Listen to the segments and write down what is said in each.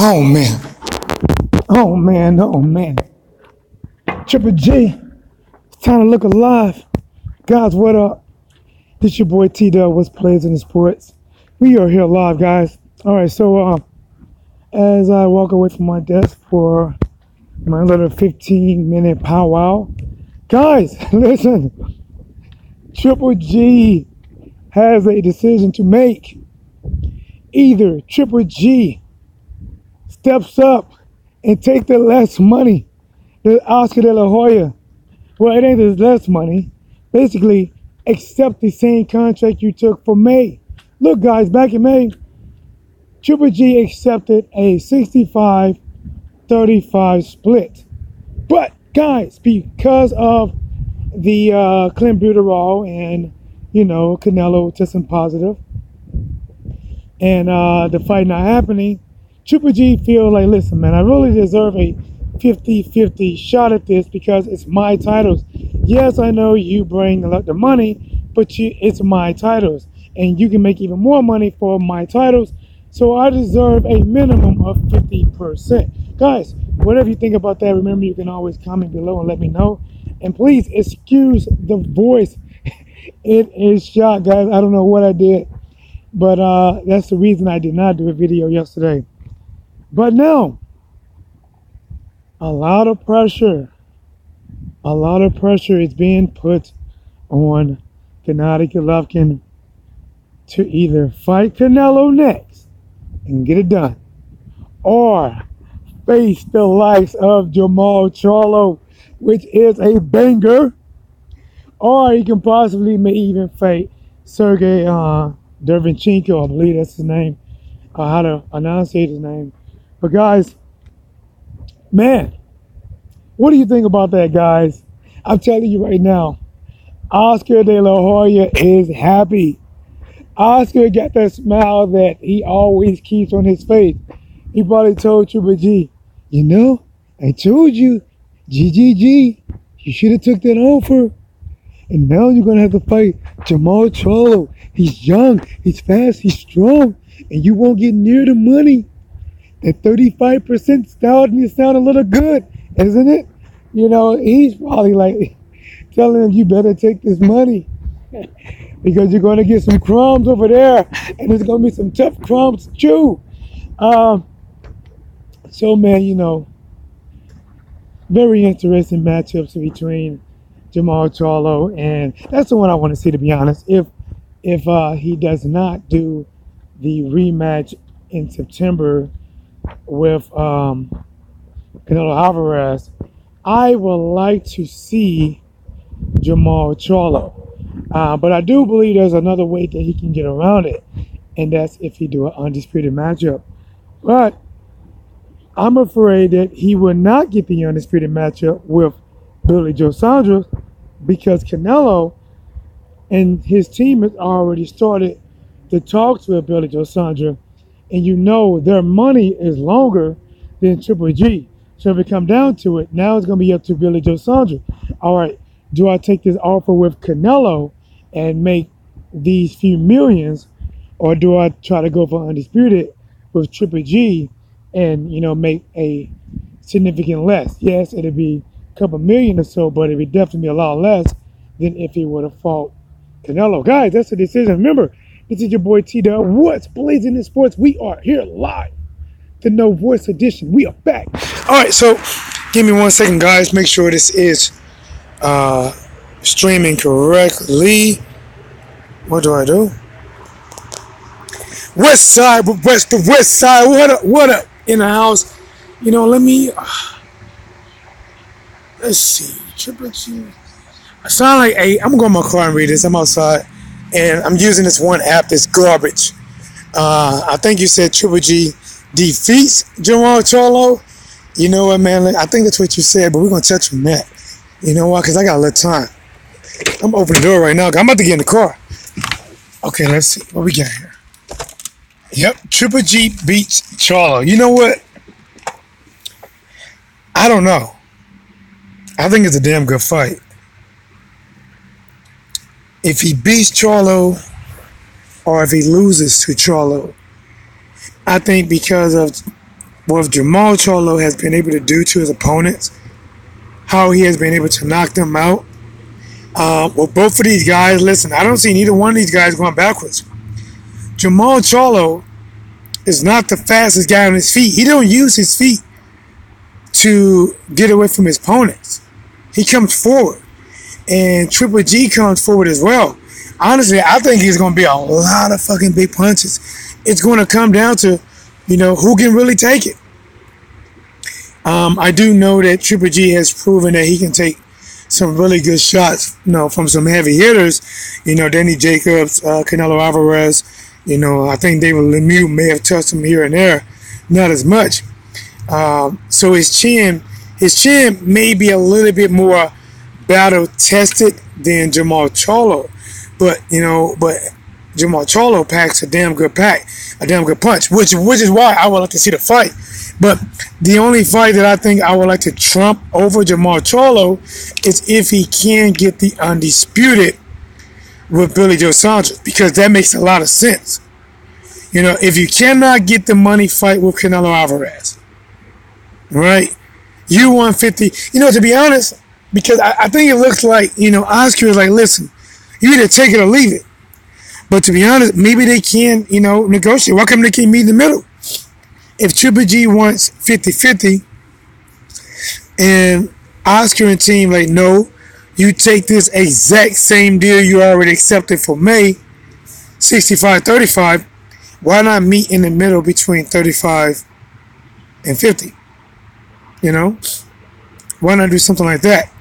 Oh man. Oh man. Oh man. Triple G. It's time to look alive. Guys, what up? This your boy T-Dub, what's plays in the sports. We are here live, guys. Alright, so as I walk away from my desk for my little 15-minute powwow, guys, listen. Triple G has a decision to make. Either Triple G steps up and take the less money that Oscar De La Hoya, well, it ain't the less money, basically accept the same contract you took for May. Look, guys, back in May, Triple G accepted a 65-35 split. But, guys, because of the clenbuterol and, Canelo testing positive and the fight not happening, Triple G feel like, listen, man, I really deserve a 50-50 shot at this because it's my titles. Yes, I know you bring the money, but it's my titles. And you can make even more money for my titles. So I deserve a minimum of 50%. Guys, whatever you think about that, remember you can always comment below and let me know. And please excuse the voice. It is shot, guys. I don't know what I did. But that's the reason I did not do a video yesterday. But now, a lot of pressure is being put on Gennady Glovkin to either fight Canelo next and get it done, or face the likes of Jamal Charlo, which is a banger, or he can possibly may even fight Sergey Dervinchenko, I believe that's his name, how to enunciate his name. But guys, man, what do you think about that, guys? I'm telling you right now, Oscar De La Hoya is happy. Oscar got that smile that he always keeps on his face. He probably told Triple G, I told you, GGG, you should have took that offer. And now you're going to have to fight Jamal Charlo. He's young, he's fast, he's strong, and you won't get near the money. That 35% sounding a little good, isn't it? He's probably like telling him, you better take this money because you're going to get some crumbs over there, and it's going to be some tough crumbs to chew. So, man, very interesting matchups between Jamal Charlo, and that's the one I want to see, to be honest. If he does not do the rematch in September with Canelo Alvarez, I would like to see Jamal Charlo. But I do believe there's another way that he can get around it, and that's if he do an undisputed matchup. But I'm afraid that he will not get the undisputed matchup with Billy Joe Saunders because Canelo and his team has already started the talks with Billy Joe Saunders, and their money is longer than Triple G. So if it come down to it, now it's going to be up to Billy Joe Saunders. All right, do I take this offer with Canelo and make these few millions, or do I try to go for undisputed with Triple G and, make a significant less? Yes, it'll be a couple million or so, but it would definitely be a lot less than if he would have fought Canelo. Guys, that's the decision. Remember, this is your boy T-Dub. What's blazing in sports? We are here live. The No Voice edition. We are back. All right, so give me 1 second, guys. Make sure this is streaming correctly. What do I do? West Side, the West Side. What up? In the house. Let me. Let's see. Triple G. I sound like I'm gonna go in my car and read this. I'm outside, and I'm using this one app that's garbage. I think you said Triple G defeats Jamal Charlo. You know what, man? I think that's what you said, but we're gonna touch on that. You know why? Because I got a little time. I'm opening the door right now. I'm about to get in the car. Okay, let's see what we got here. Yep, Triple G beats Charlo. You know what? I don't know. I think it's a damn good fight. If he beats Charlo or if he loses to Charlo, I think because of what Jamal Charlo has been able to do to his opponents, how he has been able to knock them out. Well, both of these guys, listen, I don't see neither one of these guys going backwards. Jamal Charlo is not the fastest guy on his feet. He don't use his feet to get away from his opponents. He comes forward. And Triple G comes forward as well. Honestly, I think he's going to be a lot of fucking big punches. It's going to come down to, who can really take it. I do know that Triple G has proven that he can take some really good shots, from some heavy hitters. Danny Jacobs, Canelo Alvarez. I think David Lemieux may have touched him here and there, not as much. So his chin may be a little bit more battle tested than Jamal Charlo, but Jamal Charlo packs a damn good punch, which is why I would like to see the fight. But the only fight that I think I would like to trump over Jamal Charlo is if he can get the undisputed with Billy Joe Saunders, because that makes a lot of sense. If you cannot get the money fight with Canelo Alvarez, right? You 150. To be honest, because I think it looks like, Oscar is like, listen, you either take it or leave it. But to be honest, maybe they can, negotiate. Why come they can't meet in the middle? If Triple G wants 50-50 and Oscar and team like, no, you take this exact same deal you already accepted for May, 65-35, why not meet in the middle between 35 and 50? Why not do something like that?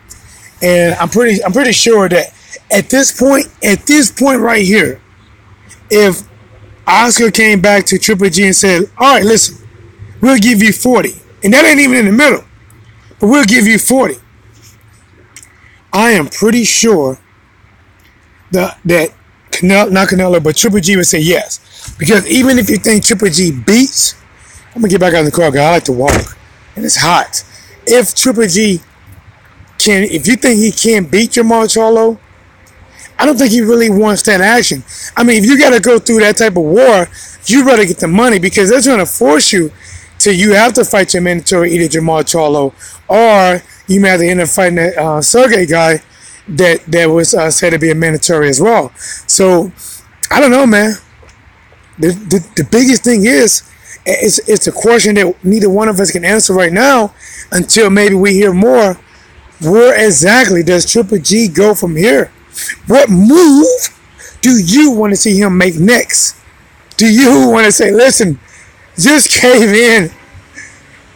And I'm pretty sure that at this point right here, if Oscar came back to Triple G and said, all right, listen, we'll give you 40. And that ain't even in the middle. But we'll give you 40. I am pretty sure that Canelo, not Canelo, but Triple G would say yes. Because even if you think Triple G beats, I'm going to get back out in the car, guys. I like to walk. And it's hot. If Triple G if you think he can't beat Jamal Charlo, I don't think he really wants that action. I mean, if you got to go through that type of war, you better get the money, because they're trying to force you you have to fight your mandatory, either Jamal Charlo, or you may have to end up fighting that Sergey guy that was said to be a mandatory as well. So, I don't know, man. The biggest thing is, it's a question that neither one of us can answer right now until maybe we hear more. Where exactly does Triple G go from here? What move do you want to see him make next? Do you want to say, listen, just cave in,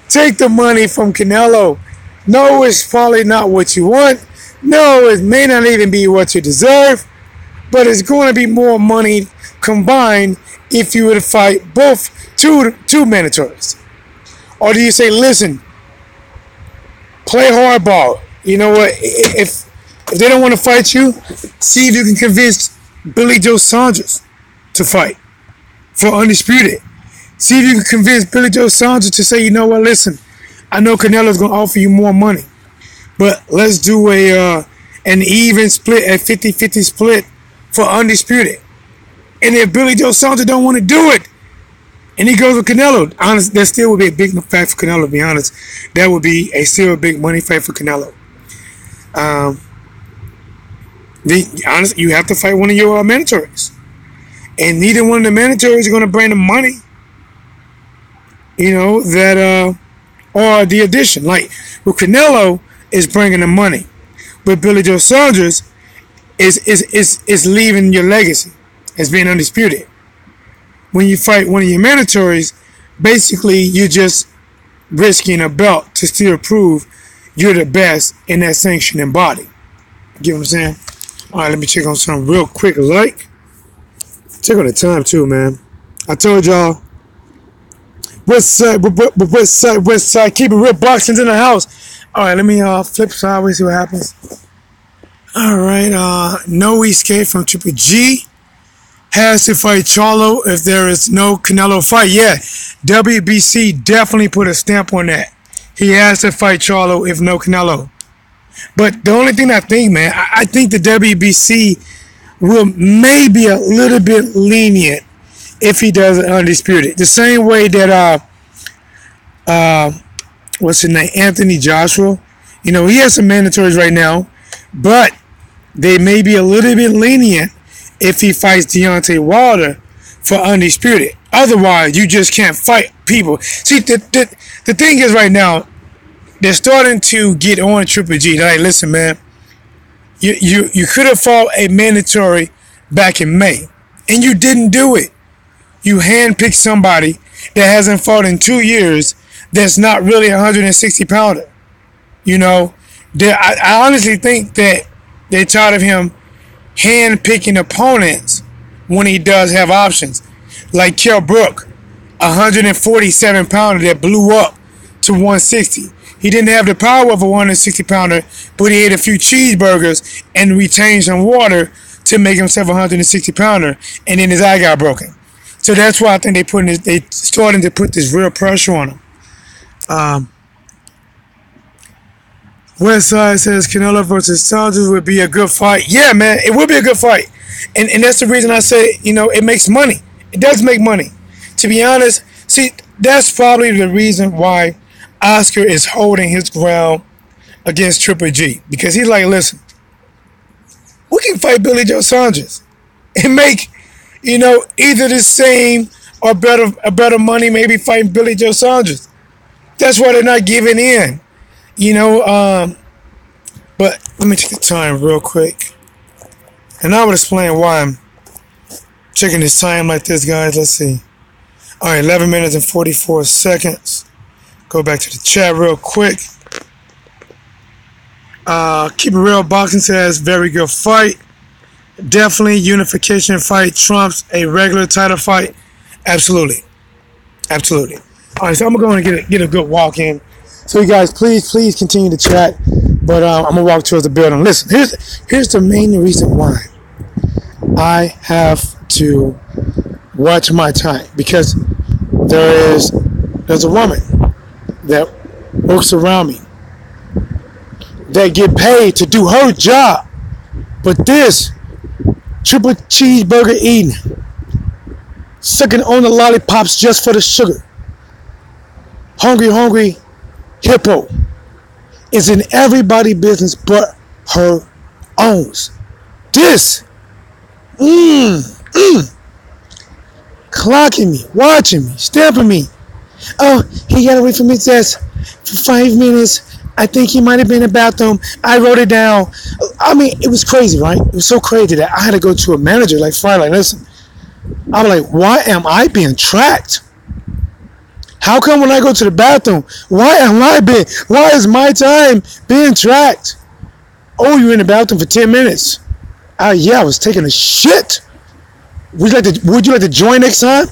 take the money from Canelo? No, it's probably not what you want. No, it may not even be what you deserve, but it's going to be more money combined if you were to fight both two mandatories. Or do you say, listen, play hardball? You know what? If they don't want to fight you, see if you can convince Billy Joe Saunders to fight for undisputed. See if you can convince Billy Joe Saunders to say, you know what? Listen, I know Canelo's going to offer you more money, but let's do an even split, a 50-50 split for undisputed. And if Billy Joe Saunders don't want to do it, and he goes with Canelo, honestly, that still would be a big fight for Canelo, to be honest. That would be still a big money fight for Canelo. Honestly, you have to fight one of your mandatories. And neither one of the mandatories are going to bring the money, that, or the addition. Like, with Canelo is bringing the money. But Billy Joe Saunders is leaving your legacy as being undisputed. When you fight one of your mandatories, basically you're just risking a belt to still prove you're the best in that sanctioning body. You get what I'm saying? All right, let me check on something real quick. Check on the time too, man. I told y'all, West side, keep it real, boxing's in the house. All right, let me flip sideways, see what happens. All right, no escape from Triple G. Has to fight Charlo if there is no Canelo fight. Yeah, WBC definitely put a stamp on that. He has to fight Charlo if no Canelo. But the only thing I think, man, I think the WBC will maybe a little bit lenient if he does it undisputed. The same way that uh, what's his name, Anthony Joshua. You know, he has some mandatories right now, but they may be a little bit lenient if he fights Deontay Wilder for undisputed. Otherwise, you just can't fight people. See, the thing is right now, they're starting to get on Triple G. They're like, listen, man, you could have fought a mandatory back in May, and you didn't do it. You handpicked somebody that hasn't fought in 2 years that's not really a 160 pounder. You know, I honestly think that they're tired of him handpicking opponents when he does have options. Like Kell Brook, 147 pounder that blew up to 160. He didn't have the power of a 160 pounder, but he ate a few cheeseburgers and retained some water to make himself a 160 pounder, and then his eye got broken. So that's why I think they starting to put this real pressure on him. Westside says Canelo versus Sanchez would be a good fight. Yeah, man, it would be a good fight. And that's the reason I say, you know, it makes money. It does make money. To be honest, see, that's probably the reason why Oscar is holding his ground against Triple G. Because he's like, listen, we can fight Billy Joe Sanchez and make, you know, either the same or better money maybe fighting Billy Joe Sanchez. That's why they're not giving in. You know, but let me take the time real quick. And I will explain why I'm checking this time like this, guys. Let's see. All right, 11 minutes and 44 seconds. Go back to the chat real quick. Keep It Real Boxing says, very good fight. Definitely unification fight trumps a regular title fight. Absolutely. Absolutely. All right, so I'm going to get a good walk in. So you guys, please continue to chat. But I'm going to walk towards the building. Listen, here's the main reason why I have to watch my time. Because there's a woman that works around me that get paid to do her job. But this triple cheeseburger eating, sucking on the lollipops just for the sugar, hungry hippo is in everybody's business but her own. This, clocking me, watching me, stamping me. Oh, he got away from his desk for 5 minutes. I think he might have been in the bathroom. I wrote it down. I mean, it was crazy, right? It was so crazy that I had to go to a manager like Friday. Like, listen, I'm like, why am I being tracked? How come when I go to the bathroom, why is my time being tracked? Oh, you were in the bathroom for 10 minutes. Yeah, I was taking a shit. Would you like to join next time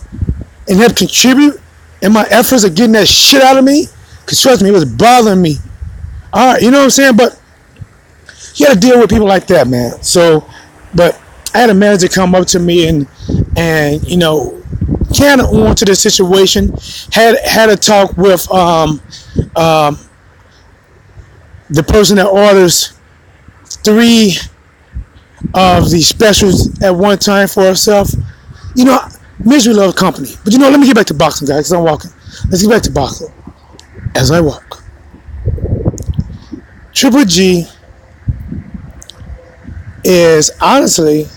and help contribute in my efforts of getting that shit out of me? Because trust me, it was bothering me. All right, you know what I'm saying? But you got to deal with people like that, man. So, but I had a manager come up to me and you know, kind of onto the situation. Had a talk with the person that orders 3 of the specials at one time for herself. You know, misery loves company. But you know, let me get back to boxing, guys, because I'm walking. Let's get back to boxing. As I walk, Triple G is honestly,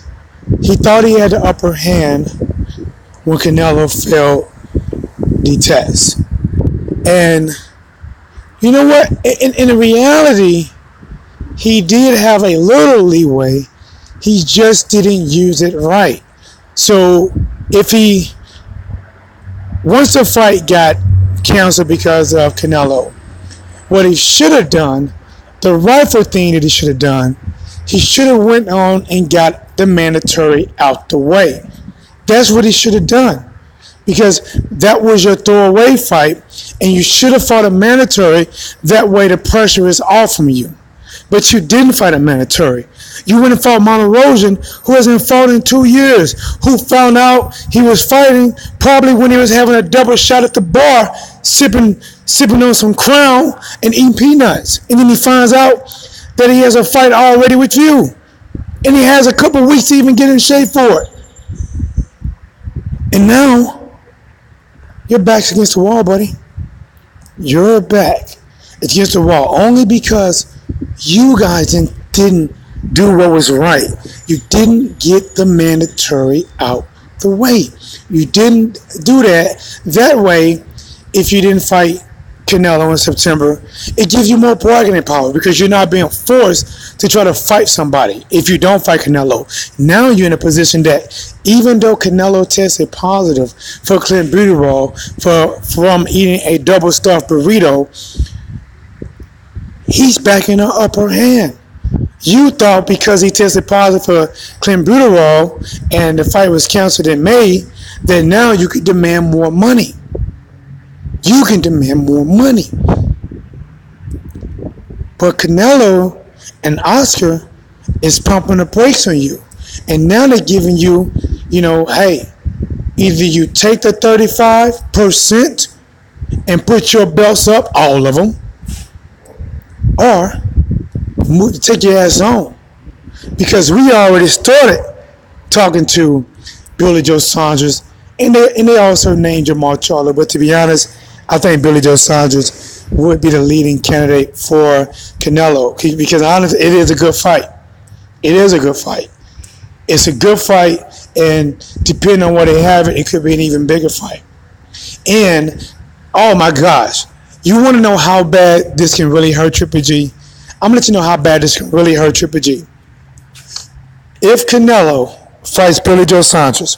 he thought he had the upper hand when Canelo failed the test. And you know what? In reality, he did have a little leeway. He just didn't use it right. So once the fight got canceled because of Canelo, what he should have done, the rightful thing that he should have done, he should have went on and got the mandatory out the way. That's what he should have done. Because that was your throwaway fight, and you should have fought a mandatory. That way the pressure is off from you. But you didn't fight a mandatory. You went and fought Monterosian, who hasn't fought in 2 years, who found out he was fighting probably when he was having a double shot at the bar, sipping on some Crown and eating peanuts. And then he finds out that he has a fight already with you. And he has a couple weeks to even get in shape for it. And now, your back's against the wall, buddy. Your back is against the wall only because you guys didn't do what was right. You didn't get the mandatory out the way. You didn't do that. That way, if you didn't fight Canelo in September, it gives you more bargaining power because you're not being forced to try to fight somebody if you don't fight Canelo. Now you're in a position that even though Canelo tested positive for clenbuterol from eating a double stuffed burrito, he's back in the upper hand. You thought because he tested positive for clenbuterol and the fight was canceled in May, that now you could demand more money. You can demand more money. But Canelo and Oscar is pumping the brakes on you. And now they're giving you, hey, either you take the 35% and put your belts up, all of them, or take your ass on. Because we already started talking to Billy Joe Saunders, and they also named Jamal Charlo. But to be honest, I think Billy Joe Saunders would be the leading candidate for Canelo because honestly, it is a good fight. It is a good fight. It's a good fight, and depending on what they have, it could be an even bigger fight. And, oh my gosh, you want to know how bad this can really hurt Triple G? I'm going to let you know how bad this can really hurt Triple G. If Canelo fights Billy Joe Saunders,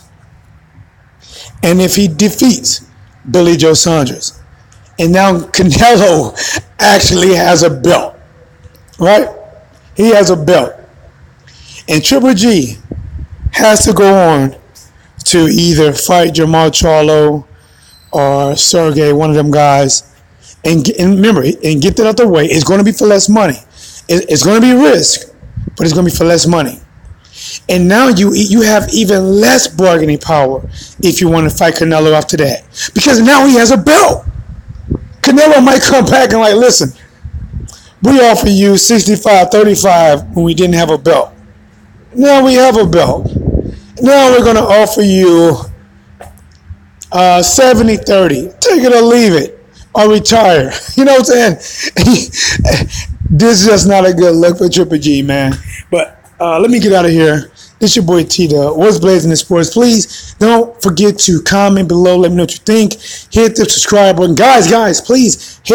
and if he defeats Billy Joe Saunders, and now Canelo actually has a belt, right? He has a belt. And Triple G has to go on to either fight Jamal Charlo or Sergey, one of them guys, and remember, and get that out the way. It's going to be for less money. It's going to be risk, but it's going to be for less money. And now you have even less bargaining power if you want to fight Canelo after that. Because now he has a belt. Canelo might come back and listen, we offer you 65-35 when we didn't have a belt. Now we have a belt. Now we're going to offer you 70-30. Take it or leave it. Or retire. You know what I'm saying? This is just not a good look for Triple G, man. But let me get out of here. This your boy T-Dub. What's blazing in sports? Please don't forget to comment below. Let me know what you think. Hit the subscribe button. Guys, please hit